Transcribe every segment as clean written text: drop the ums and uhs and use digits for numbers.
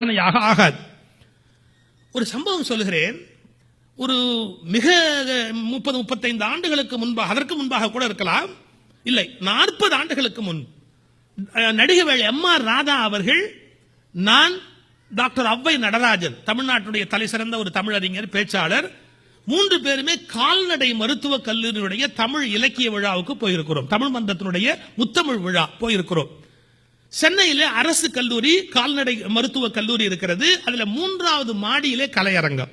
ஆகாது. ஒரு சம்பவம் சொல்லுகிறேன். ஒரு மிக 30-35 ஆண்டுகளுக்கு முன்பாக, அதற்கு முன்பாக கூட இருக்கலாம், இல்லை 40 ஆண்டுகளுக்கு முன் நடிகவேள் எம்.ஆர். ராதா அவர்கள், நான், டாக்டர் ஔவை நடராஜன், தமிழ்நாட்டுடைய தலை சிறந்த ஒரு தமிழறிஞர், பேச்சாளர், 3 பேருமே கால்நடை மருத்துவக் கல்லூரியுடைய தமிழ் இலக்கிய விழாவுக்கு போயிருக்கிறோம். தமிழ் மன்றத்தினுடைய முத்தமிழ் விழா போயிருக்கிறோம். சென்னையிலே அரசு கல்லூரி கால்நடை மருத்துவக் கல்லூரி இருக்கிறது. அதுல 3வது மாடியிலே கலையரங்கம்.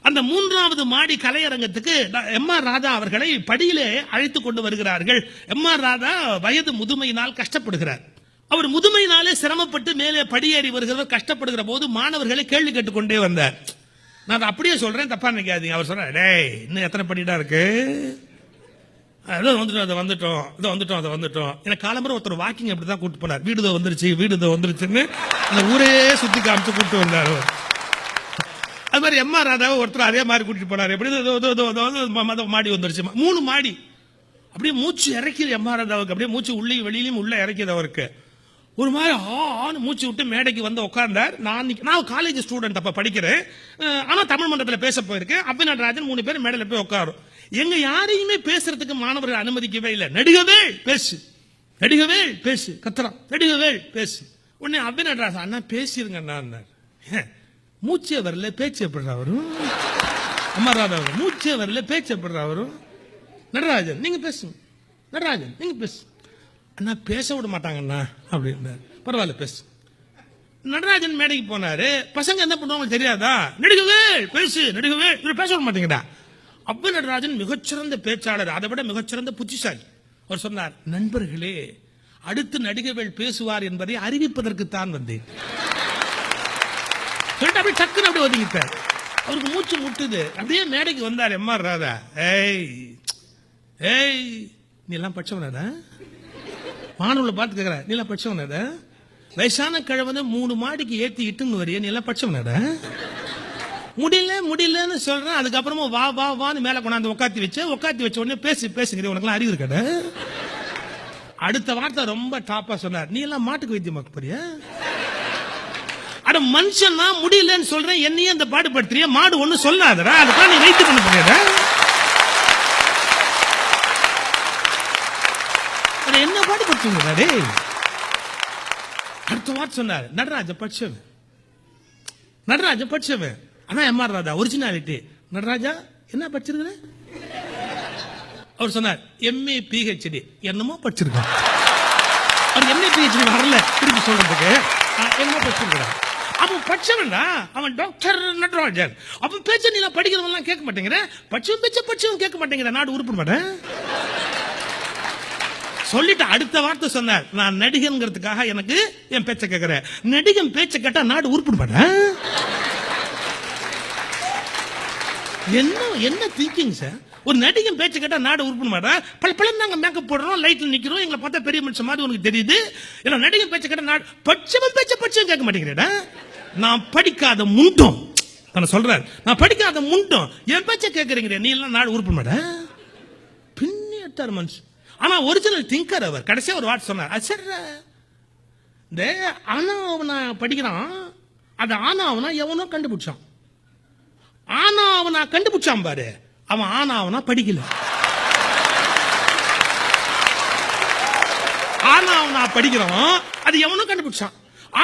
அந்த 3வது மாடி கலையரங்கத்துக்கு எம்.ஆர். ராதா அவர்களை படியிலே அழைத்துக் கொண்டு வருகிறார்கள். எம்.ஆர். ராதா வயது முதுமையினால் கஷ்டப்படுகிறார். அவர் முதுமையினாலே சிரமப்பட்டு மேலே படியேறி வருகிறவர் கஷ்டப்படுகிற போது மாணவர்களை கேள்வி கேட்டுக்கொண்டே வந்தார். நான் அப்படியே சொல்றேன், தப்பா நினைக்காதீங்க. அவர் சொன்னார், டேய் இன்னும் எத்தனை படிடா இருக்கு, வந்துட்டோம். எனக்கு காலம்பரம் ஒருத்தர் வாக்கிங் அப்படிதான் கூட்டு போனார். வீடு வந்துருச்சுன்னு அந்த ஊரே சுத்தி காமிச்சு கூட்டு வந்தார். அது மாதிரி எம்.ஆர். ராதாவை ஒருத்தர் அதே மாதிரி கூட்டிட்டு போனார். எப்படி மாடி வந்துருச்சு, 3 மாடி. அப்படியே மூச்சு இறக்கிது எம்.ஆர். ராதாவுக்கு. அப்படியே மூச்சு உள்ளே வெளியிலும் உள்ள இறக்கிது அவருக்கு. ஒரு மாதிரி ஆன்னு மூச்சு விட்டு மேடைக்கு வந்து உட்கார்ந்தார். நான் காலேஜ் ஸ்டூடெண்ட், அப்ப படிக்கிறேன். ஆனா தமிழ் மன்றத்தில் பேச போயிருக்கேன். ஔவை நடராஜன் 3 பேர் மேடையில் போய் உட்காரும். எங்க யாரையுமே பேசுறதுக்கு மாணவர்கள் அனுமதிக்கவே இல்லை. நடிகவேள் பேசு கத்துறான், நடிகவேள் பேசு. உடனே ஔவை நடராஜன், அண்ணா பேசிருங்க அண்ணா. மூச்சே வரல, பேச்சு எப்படிறா வரும்? எம்.ஆர். ராதா மூச்சே வரல, பேச்சு எப்படிறா வரும்? நடராஜன் நீங்க பேசுங்க, நடராஜன் நீங்க பேசு. அண்ணா பேச விட மாட்டாங்கண்ணா அப்படின்னாரு. பரவாயில்ல பேசு. நடராஜன் மேடைக்கு போனாரு. பசங்க என்ன பண்ணுவாங்க தெரியாதா? நடிகவேள் பேசு, நடிகவேள் பேச விட மாட்டேங்கடா. ஔவை நடராஜன் மிகச்சிறந்த பேச்சாளர், அதை விட மிகச்சிறந்த புத்திசாலி. அவர் சொன்னார், நண்பர்களே, அடுத்து நடிகவேள் பேசுவார் என்பதை அறிவிப்பதற்குத்தான் வந்தேன். சொல்லிட்டு அப்படியே டக்குன்னு அப்படியே ஒதுங்கிட்டார். அவருக்கு மூச்சு முட்டுது. அப்படியே மேடைக்கு வந்தார் எம்.ஆர். ராதா. ஏய் நீ எல்லாம் படிச்சவனடா? மாணவர்களை பார்த்து கேட்கிற, நீ எல்லாம் படிச்சவனடா? வயசான கிழவனை 3 மாடிக்கு ஏத்தி இட்டுன்னு வரைய, நீ எல்லாம் படிச்சவனடா? முடியலன்னு சொல்றேன். அதுக்கப்புறமா வான்னு மேல கொண்டாந்து உட்காத்தி வச்ச உடனே பேசுங்கிற, உனக்கு அறிவு இருக்கட? அடுத்த வார்த்தை ரொம்ப டாப்பா சொன்னார், நீ எல்லாம் மாட்டுக்கு வைத்தியமாக்க போறியா? அட மனுஷன் நான் முடியலன்னு சொல்றேன், என்னையே அந்த பாடுபடுத்துறிய, மாடு ஒண்ணு சொல்லாதடா, அதுக்காக நீ வைத்தியம் பண்ண போறியா? என்ன பாடுபடுத்துங்க? அடுத்த வார்த்தை சொன்னார், நடராஜ படிச்சவன். ஆனா எம்.ஆர். ராதா ஒரிஜினாலிட்டி. நடராஜா என்ன படிச்சிருக்கிற? அவர் சொன்னார், எம்.ஏ. PhD என்னமோ படிச்சிருக்கான். அவர் எம்.ஏ. PhD வரல திருப்பி சொல்றதுக்கு, என்னமோ படிச்சிருக்கிறான். அவன் படிச்சவன்டா, அவன் டாக்டர் நடராஜன். அவன் பேச்ச நீ படிக்கிறவன் கேட்க மாட்டேங்கிற, படிச்சவன் கேட்க மாட்டேங்கிற, நாடு உருப்பிட மாட்டேன் சொல்லிட்டு அடுத்த வார்த்தை சொன்னார், நான் நடிகன்கிறதுக்காக எனக்கு என் பேச்ச கேட்கிறேன். நடிகன் பேச்ச கேட்டா நாடு உருப்பிட மாட்டேன். என்ன திங்கிங் சார்? ஒரு நடிகன் பேச்ச கேட்டா நாடு உருப்பிட மாட்டேன். பல நாங்க மேக்கப் போடுறோம், லைட்ல நிக்கிறோம், எங்களை பார்த்தா பெரிய மனுஷன் மாதிரி உனக்கு தெரியுது. ஏன்னா நடிகன் பேச்ச கேட்டா நாடு, படிச்சவன் கேட்க மாட்டேங்கிறேடா. நான் படிக்காத முண்டம் சொல்றாரு, நான் படிக்காத முண்டம் என் பேச்ச கேட்கறீங்க, நீ எல்லாம் நாடு உருப்பிட மாட்டேன். பின்னிட்டார் மனுஷன். ஆனா ஒரிஜினல் திங்கர் அவர். கடைசியா ஒரு வார்த்தை சொன்னார், சரி இந்த ஆனாவனா படிக்கிறான், அது ஆனாவனா எவனோ கண்டுபிடிச்சான். ஆனாவனா கண்டுபிடிச்சான் பாரு, அவன் ஆனாவனா படிக்கல. ஆனாவனா படிக்கிறவன் அது எவனோ கண்டுபிடிச்சான்.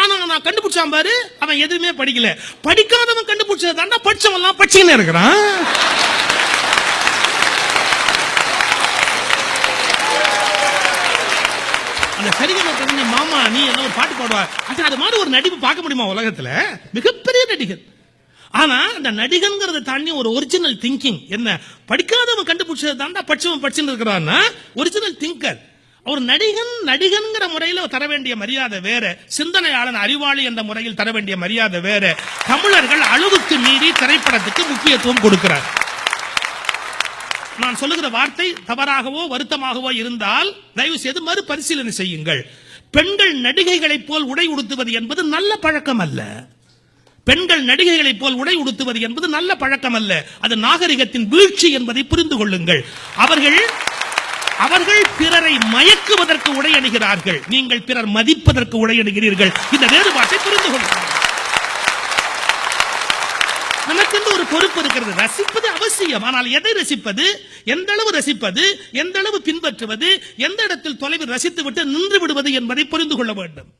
ஆனாவனா கண்டுபிடிச்சான் பாரு, அவன் எதுவுமே படிக்கல. படிக்காதவன் கண்டுபிடிச்சது தாண்டா படிச்சவன் படிச்சுக்கினே இருக்கிறான். சரிங்க மாமா, நீ என்ன ஒரு பாட்டு பாடுவா, அது மாதிரி ஒரு நடிப்பு பார்க்க முடியுமா உலகத்துல? மிகப்பெரிய நடிகர். ஆனா அந்த நடிகன்கிறத தாண்டி ஒரு ஒரிஜினல் திங்கிங் என்ன, படிக்காதவன் கண்டுபிடிச்சது தாண்டா படிச்சவன் படிச்சுன்னு இருக்கிறான்னா ஒரிஜினல் திங்கர். அவர் நடிகன்கிற முறையில் தர வேண்டிய மரியாதை வேற, சிந்தனையாளன் அறிவாளி என்ற முறையில் தர வேண்டிய மரியாதை வேற. தமிழர்கள் அளவுக்கு மீறி திரைப்படத்துக்கு முக்கியத்துவம் கொடுக்கிறார். நான் சொல்லுகிற வார்த்தை தவறாகவோ வருத்தமாகவோ இருந்தால் தயவு செய்து மறுபரிசீலனை செய்யுங்கள். பெண்கள் நடிகைகளைப் போல் உடை உடுத்துவது என்பது நல்ல பழக்கம் அல்ல. அது நாகரிகத்தின் வீழ்ச்சி என்பதை புரிந்து கொள்ளுங்கள். அவர்கள் பிறரை மயக்குவதற்கு உடை அணிகிறார்கள், நீங்கள் பிறர் மதிப்பதற்கு உடை அணிகிறீர்கள். இந்த வேறுபாட்டை புரிந்து கொள்ளுங்கள். நமக்கு ஒரு பொறுப்பு இருக்கிறது. ரசிப்பது அவசியம், ஆனால் எதை ரசிப்பது, எந்த அளவு ரசிப்பது, எந்த அளவு பின்பற்றுவது, எந்த இடத்தில் தொலைவில் ரசித்து விட்டு நின்று விடுவது என்பதை புரிந்து கொள்ள வேண்டும்.